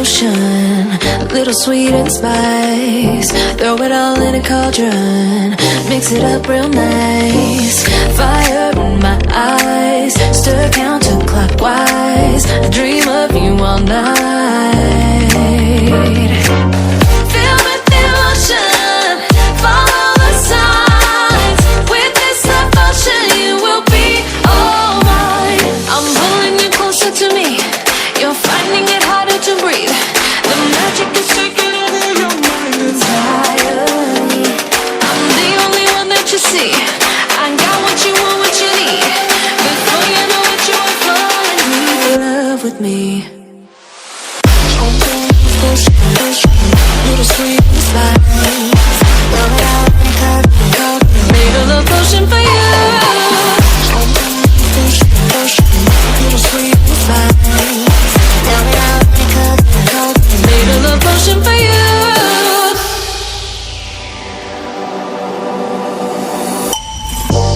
lotion, a little sweet and spice. Throw it all in a cauldron, mix it up real nice. Fire in my eyes, stir counterclockwise. I dream of you all night. Fill with devotion, follow the signs. With this devotion, you will be all mine. I'm pulling you closer to me. You're finding it harder to breathe. The magic is taking over your mind entirely. I'm the only one that you see. I got what you want, what you need. Before you know it, you are falling in love with me. Little sweet spice. Made a love potion for you. Little sweet spice. Made a love potion for you.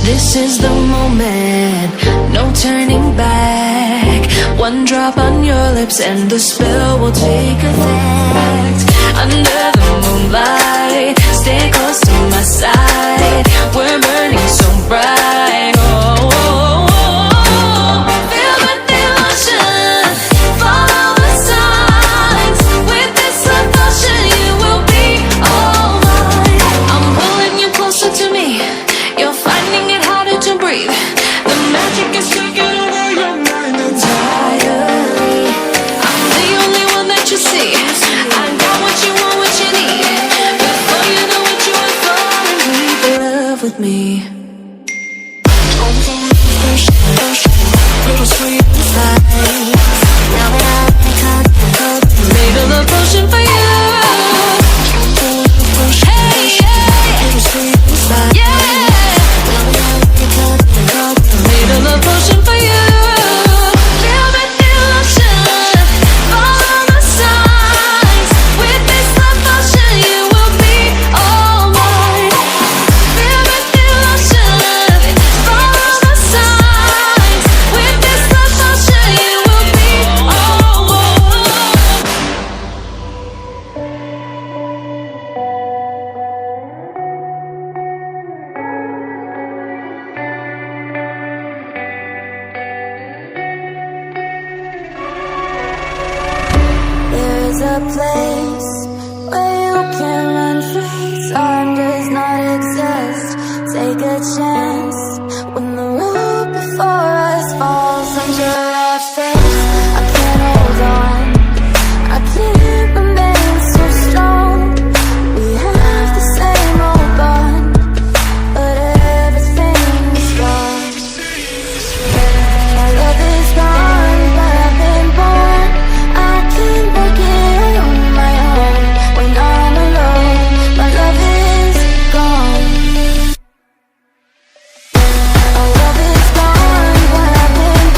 This is the moment, no turning back. One drop on your lips and the spell will take effect. Under the moonlight, stay close to my side. We're burning so bright. Oh, oh, oh, oh. Feel the devotion, follow the signs. With this devotion, you will be all mine. I'm pulling you closer to me. You're finding it harder to breathe. The magic is taking over your mind entirely. I'm the only one that you see. I got what you want, what you need. Before you know it, you are falling in love with me. Little sweet spice. Made a love potion for you. Hey, yeah. Little sweet spice. Yeah. Made a love potion for you. Feel the devotion, follow the signs. With this love potion, you will be all mine. Feel the devotion, follow the signs. With this love potion, you will be all mine. There's a place where you can run free. Time does not exist. Take a chance.